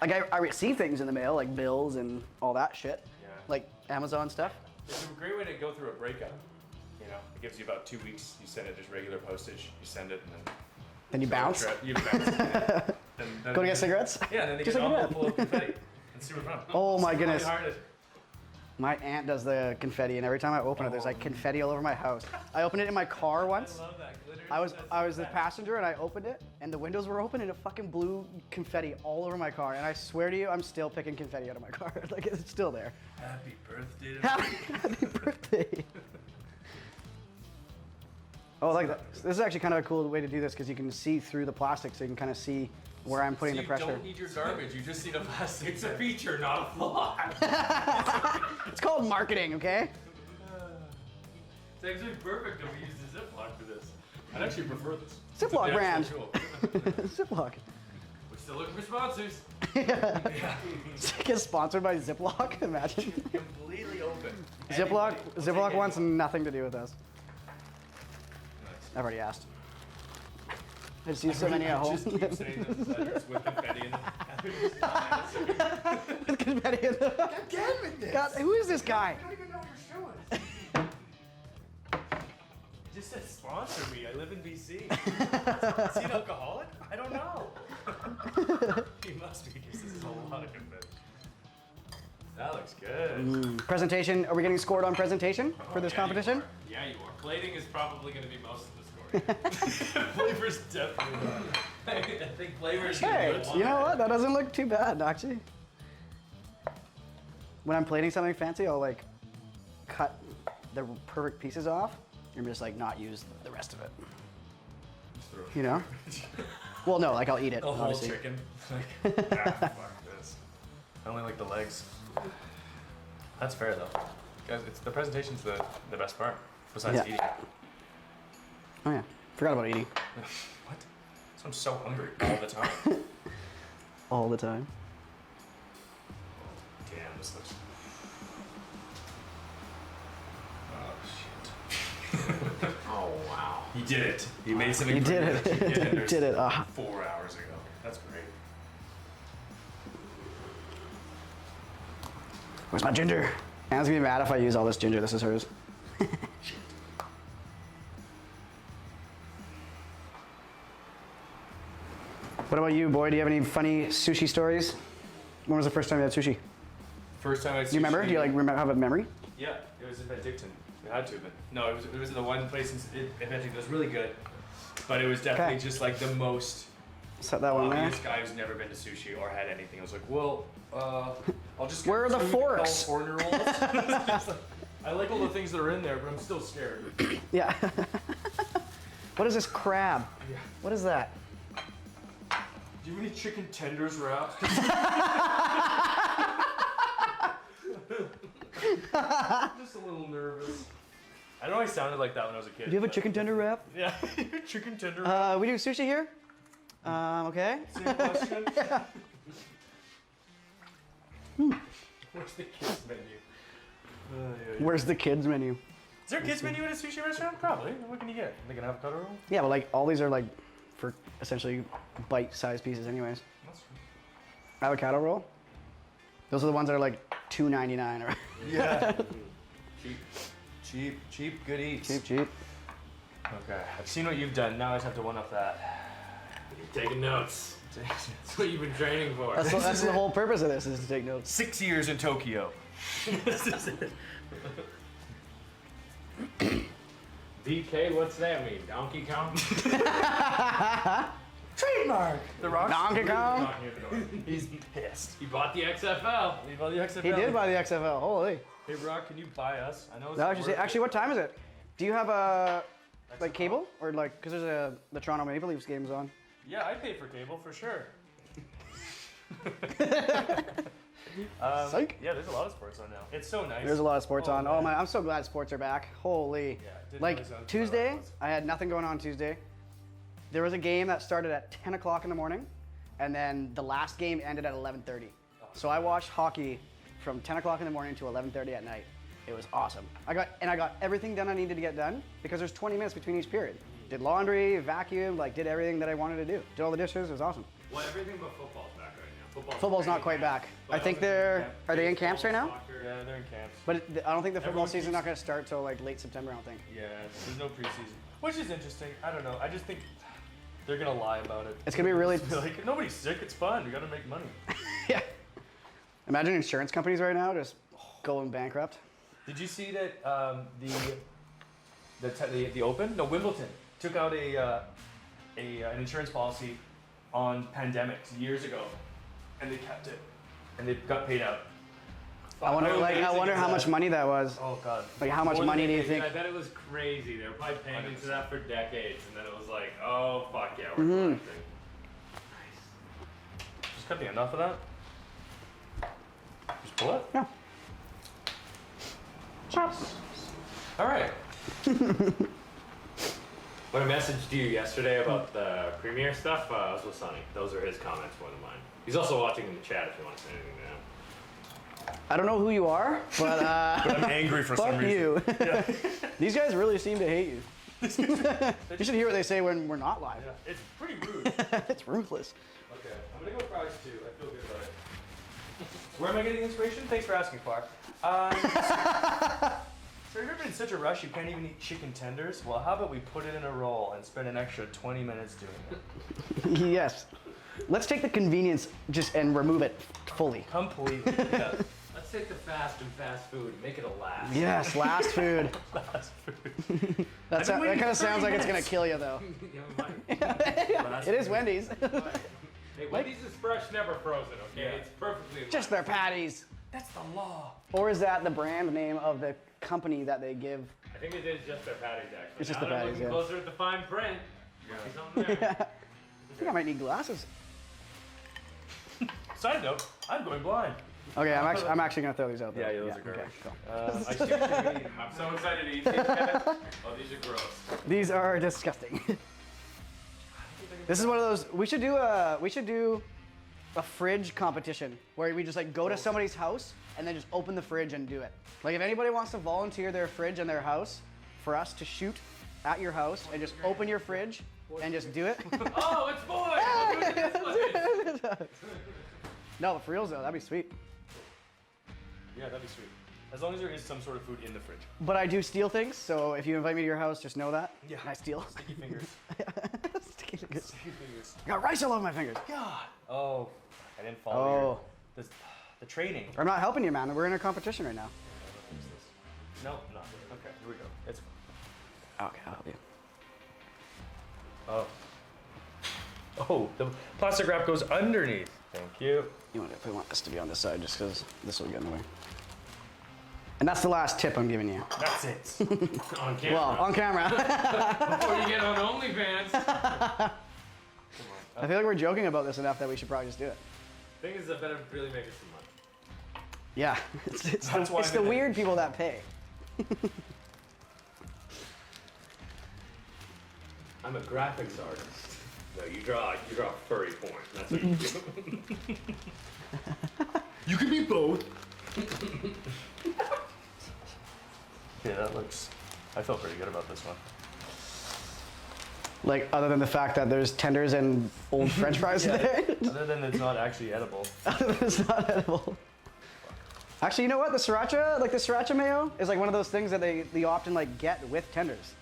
Like I receive things in the mail, like bills and all that shit, Yeah. like Amazon stuff. It's a great way to go through a breakup. You know, it gives you about 2 weeks. You send it just regular postage. You send it and then. Then you bounce. You bounce. Go to get cigarettes. Yeah, and then they Just get an like envelope full of confetti. It's super fun. Oh my Super goodness. lighthearted. My aunt does the confetti, and every time I open it, there's like confetti all over my house. I opened it in my car once. I love that glitter. I was the passenger, and I opened it, and the windows were open, and it fucking blew confetti all over my car. And I swear to you, I'm still picking confetti out of my car. Like it's still there. Happy birthday to me. Happy birthday. Oh, like that. This is actually kind of a cool way to do this because you can see through the plastic, so you can kind of see where I'm putting So the pressure. You don't need your garbage. You just need a plastic. It's a feature, not a flaw. It's called marketing, okay? It's actually perfect if we use the Ziploc for this. I'd actually prefer this. Ziploc It's a brand. actual tool. Ziploc. We're still looking for sponsors. Yeah. Get sponsored by Ziploc. Imagine. Completely open. Ziploc wants nothing to do with us. Nice. I've already asked. I just use so many at home. Just keep saying those letters with confetti in them. With confetti in them. Again with this. God, who is this guy? I don't even know what your show is. It just said sponsor me. I live in BC. Is he an alcoholic? I don't know. He must be because this is a lot of confetti. That looks good. Presentation. Are we getting scored on presentation for this Yeah, competition? You are. Yeah, you are. Plating is probably going to be most of the scoring. Flavor's definitely not. I think flavor is Hey, you know what? That doesn't look too bad, actually. When I'm plating something fancy, I'll like cut the perfect pieces off and just like not use the rest of it. You know? Well, no, like I'll eat it. The whole obviously. chicken. Like, fuck this. I only like the legs. That's fair though. Guys, it's the presentation's the best part. Besides Yeah. eating. Oh yeah, forgot about eating What? So I'm so hungry all the time. all the time. Damn, this looks. Oh shit. Oh, wow. You did it. You made something. You did pretty it. that you You understand did it. 4 hours ago. That's great. Where's my ginger? Anna's gonna be mad if I use all this ginger. This is hers. What about you, boy? Do you have any funny sushi stories? When was the first time you had sushi? First time I. Do you remember? Do you like remember have a memory? Yeah, it was in Benedictine. It had to have been. No, it was the one place in Benedictine. It was really good, but it was definitely Okay. just like the most Set that one there. obvious guy who's never been to sushi or had anything. I was like, well, I'll just. Where are get the 2 forks? corner rolls. I like all the things that are in there, but I'm still scared. Yeah. What is this crab? Yeah. What is that? Do you have any chicken tenders wrapped? Just a little nervous. I know I sounded like that when I was a kid. Do you have a chicken tender wrap? Yeah, chicken tender wrap. We do sushi here. Okay. Same question. Where's the kids menu? Where's the kids menu? Is there a kids menu at a sushi restaurant? Probably. What can you get? Like an avocado roll? Yeah, but like all these are like for essentially bite-sized pieces, anyways. That's true. Avocado roll. Those are the ones that are like $2.99 or Yeah. Cheap, good eats. cheap. Okay, I've seen what you've done. Now I just have to one up that. You're taking notes. That's what you've been training for. That's the whole purpose of this, is to take notes. 6 years in Tokyo. This is it. DK, what's that mean? Donkey Kong? Trademark. The Rock. Donkey Kong. He's pissed. He bought the XFL. He bought the XFL. He did buy the XFL. Holy. Hey Rock, can you buy us? I know it's No, actually, what time is it? Do you have a like cable or like because there's the Toronto Maple Leafs games on? Yeah, I pay for cable for sure. Psych. Yeah, there's a lot of sports on now. It's so nice. There's a lot of sports on. Oh man. my, I'm so glad sports are back. Holy. Yeah, I didn't Like realize how Tuesday, that was. I had nothing going on Tuesday. There was a game that started at 10 o'clock in the morning, and then the last game ended at 11:30. So I watched hockey from 10 o'clock in the morning to 11:30 at night. It was awesome. I got everything done I needed to get done because there's 20 minutes between each period. Did laundry, vacuumed, like did everything that I wanted to do. Did all the dishes. It was awesome. Well, everything but football's back right now. Football's not quite back. I think are they in camps right now? Yeah, they're in camps. But I don't think the football Everyone season's keeps- not going to start till like late September. I don't think. Yeah, there's no preseason, which is interesting. I don't know. I just think they're gonna lie about it. It's gonna be really like nobody's sick. It's fun. We gotta make money. yeah. Imagine insurance companies right now just going bankrupt. Did you see that the Open? No, Wimbledon took out an insurance policy on pandemics years ago, and they kept it, and they got paid out. I wonder how much money that was. Oh God. Like how much More money than do you anything, think? I bet it was crazy. They were probably paying into that for decades, and then it was like, oh fuck yeah, we're Mm-hmm. collecting. Just cutting enough of that. Just pull it. Yeah. All right. When I messaged you yesterday about the premiere stuff, I was with Sonny. Those are his comments more than mine. He's also watching in the chat if you want to say anything to him. I don't know who you are, but But I'm angry for some fuck reason. you. These guys really seem to hate you. You should hear what they say when we're not live. Yeah, it's pretty rude. It's ruthless. Okay, I'm gonna go fries too. I feel good about it. Where am I getting inspiration? Thanks for asking, Clark. So have you ever been in such a rush you can't even eat chicken tenders? Well, how about we put it in a roll and spend an extra 20 minutes doing it? Yes. Let's take the convenience and remove it fully. Completely. Yeah. Let's take the fast and fast food and make it a last. Yes, last food. Fast food. That kind of sounds like it's gonna kill you though. Last It is food. Wendy's. Hey, Wendy's is fresh, never frozen, okay? Yeah. It's perfectly in Just line. their patties. That's the law. Or is that the brand name of the company that they give? I think it is just their patties, actually. It's just Now the that I'm patties, looking yeah. closer at the fine print. Might be something there. I think I might need glasses. Side note, I'm going blind. Okay, I'm actually gonna throw these out there. Yeah, those are okay, garbage. cool. I see what you mean. I'm so excited to eat these guys. Oh, these are gross. These are disgusting. This is one of those. We should do a fridge competition where we just like go to somebody's house and then just open the fridge and do it. Like if anybody wants to volunteer their fridge in their house for us to shoot at your house and just open your fridge and just do it. Oh, it's boys! Let's do it this way. No, but for reals though, that'd be sweet. Yeah, that'd be sweet. As long as there is some sort of food in the fridge. But I do steal things, so if you invite me to your house, just know that. Yeah. I steal. Sticky fingers. Sticky fingers. Sticky fingers. I got rice all over my fingers. God. Oh, I didn't follow Oh. the training. I'm not helping you, man. We're in a competition right now. No, not really. Okay, here we go. It's Okay, I'll help you. oh. Oh, the plastic wrap goes underneath. Thank you. You want if we want this to be on this side, just because this will get in the way. And that's the last tip I'm giving you. That's it. On camera. Well, on camera. Before you get on OnlyFans. I feel like we're joking about this enough that we should probably just do it. Thing is, I better really make it some money. Yeah, it's That's why the I'm in it. weird people that pay. I'm a graphics artist. No, you draw furry porn. That's what you do. You can be both. Yeah, that looks. I feel pretty good about this one. Like, other than the fact that there's tenders and old French fries in there. Other than it's not actually edible. Other than it's not edible. Actually, you know what? The sriracha mayo is like one of those things that they often like get with tenders,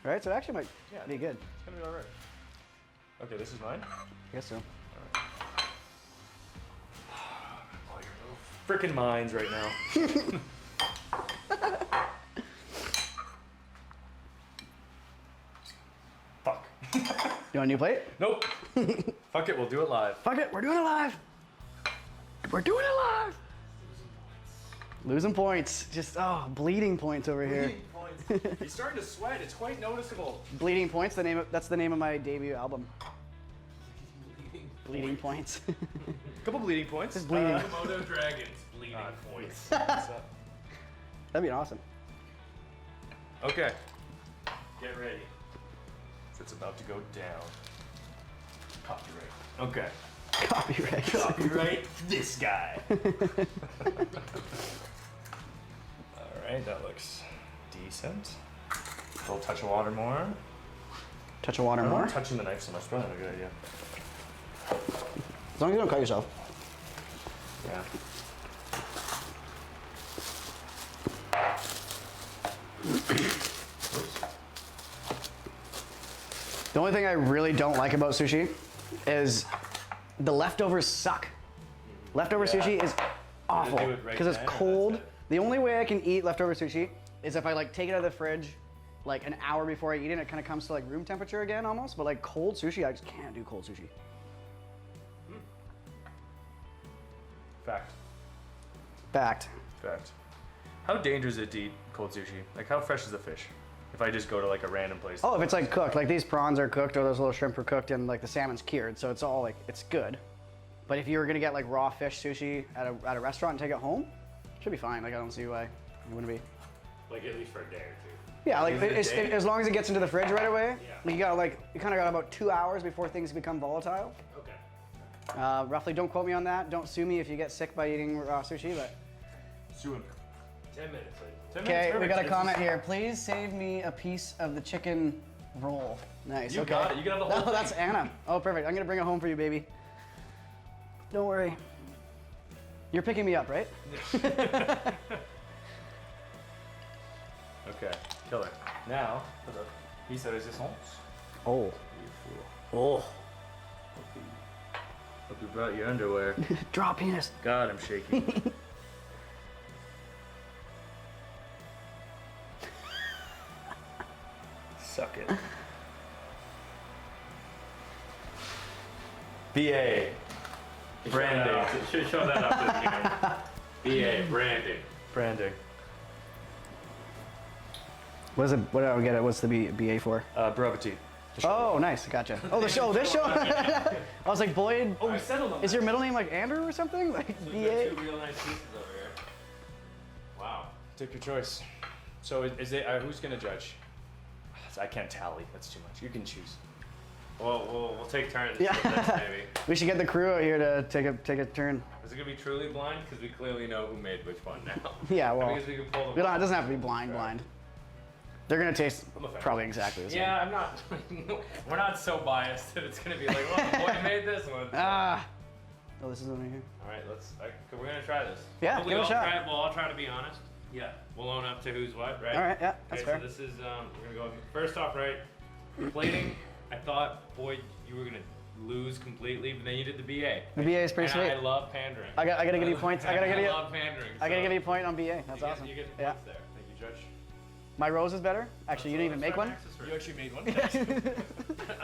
right? So it actually might be good. It's gonna be alright. Okay, this is mine. I guess so. Oh, your little frickin' minds right now. Fuck. You want a new plate? Nope. Fuck it, we'll do it live. Fuck it, we're doing it live. We're doing it live. Losing points. Just, bleeding points over here. He's starting to sweat. It's quite noticeable. Bleeding Points, that's the name of my debut album. Bleeding Points. Couple bleeding points. Just bleeding. Komodo dragons, bleeding points. That'd be awesome. Okay. Get ready. It's about to go down. Copyright. Okay. Copyright. Copyright this guy. Alright, that looks decent. A little touch of water more. Touch of water more. I'm touching the knife so much, probably not a good idea. As long as you don't cut yourself. Yeah. The only thing I really don't like about sushi is the leftovers suck. Leftover sushi is awful do it right because it's then, and cold. that's it. The only way I can eat leftover sushi is if I like take it out of the fridge like an hour before I eat it, and it kind of comes to like room temperature again almost. But like cold sushi, I just can't do cold sushi. Fact. Fact. Fact. How dangerous is it to eat cold sushi? Like, how fresh is the fish? If I just go to like a random place. Oh, if it's like cooked, like these prawns are cooked or those little shrimp are cooked and like the salmon's cured, so it's all like, it's good. But if you were gonna get like raw fish sushi at a restaurant and take it home, it should be fine. Like I don't see why it wouldn't be. Like at least for a day or two. Yeah, like Is it a day? as long as it gets into the fridge right away. Yeah. Like you kind of got about 2 hours before things become volatile. Okay. Roughly, don't quote me on that. Don't sue me if you get sick by eating raw sushi, but. Sue him. 10 minutes. Like, 10 Okay, minutes, we perfect. got a This comment is- here. Please save me a piece of the chicken roll. Nice. You okay. got it. You can have the whole No, that's thing. Anna. Oh, perfect. I'm gonna bring it home for you, baby. Don't worry. You're picking me up, right? Okay, killer. Now, for the piece de resistance. Oh. Oh. Hope you brought your underwear. Draw penis. God, I'm shaking. Suck it. BA. Branding. Should show that up to the camera. BA, branding. Branding. What is it? What do I get it? What's the BA for? Appetit. Oh, nice. Gotcha. Oh, the show. This show. I was like, Boyd. Oh, we settled on Is your middle name like Andrew or something? Like We've got BA? 2 real nice pieces over here. Wow. Take your choice. So is it? Who's gonna judge? I can't tally. That's too much. You can choose. Well, we'll take turns Yeah. with this, maybe. We should get the crew out here to take a turn. Is it gonna be truly blind? Because we clearly know who made which one now. Yeah, well, Because we can pull them. we don't, it doesn't have to be blind. They're gonna taste I'm a fan. probably exactly the same. Yeah, I'm not. We're not so biased that it's gonna be like, well, the boy made this one. Ah. Oh, this is one right here. All right, we're gonna try this. Yeah, We'll give it a all shot. try we'll all try to be honest. Yeah. We'll own up to who's what, right? All right, yeah, that's Okay, fair. so this is we're gonna go first off, right? Plating. I thought, boy, you were gonna lose completely, but then you did the BA. The BA is pretty And I sweet. love pandering. I gotta give you points. I gotta love pandering. I gotta so give you a point on BA. That's you awesome. Get, you get Yeah. points there. Thank you, Judge. My rose is better. Actually, you didn't even make one. You actually made one. I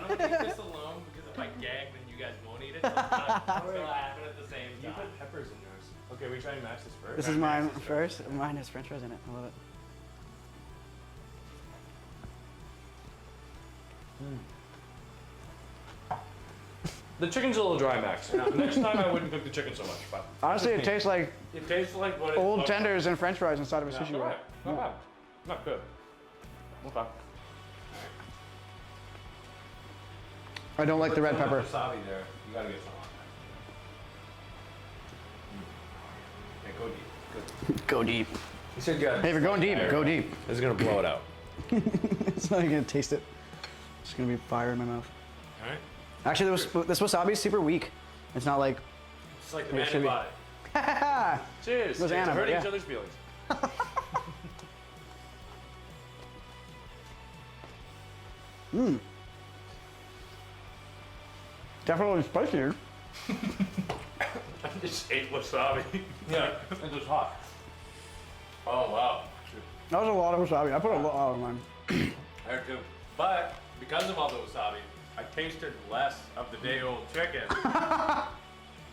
don't want to eat this alone because if I gag, then you guys won't eat it. So it's gonna happen at the same You time. put peppers in yours. Okay, we try and match this first. This is mine first. Mine has French fries in it. I love it. The chicken's a little dry, Max. Next time I wouldn't cook the chicken so much, but Honestly, it tastes like it tastes like what old tenders and French fries inside of a sushi roll. Alright, not bad. Not good. Okay. I don't like the red pepper. Wasabi there. You gotta get some on that. Yeah, go deep. Go deep. You said yeah. Hey, if you're going deep, go deep. This is gonna blow it out. It's not even gonna taste it. It's just gonna be fire in my mouth. Alright? Actually, this wasabi is super weak. It's not like. It's like the It man should who be. bought it. Cheers. Was Anna, Hurting yeah. each other's feelings. Definitely spicier. I just ate wasabi. Yeah, it was hot. Oh wow. That was a lot of wasabi. I put a lot of mine. I too. But because of all the wasabi, I tasted less of the day-old chicken,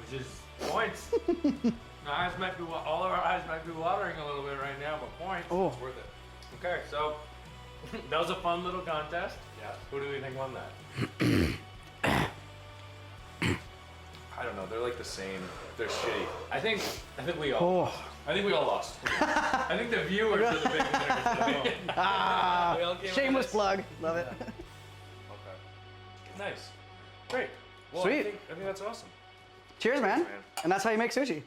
which is points. Our eyes might be all of our eyes might be watering a little bit right now, but points. Oh. It's worth it. Okay, so that was a fun little contest. Yeah. Who do we think won that? I don't know. They're like the same. They're shitty. I think we all. Oh. I think we all lost. I think the viewers are the big winners. Ah, We all came shameless up plug. Love it. Okay. Nice. Great. Well, Sweet. I think that's awesome. Cheers, man. Man. And that's how you make sushi.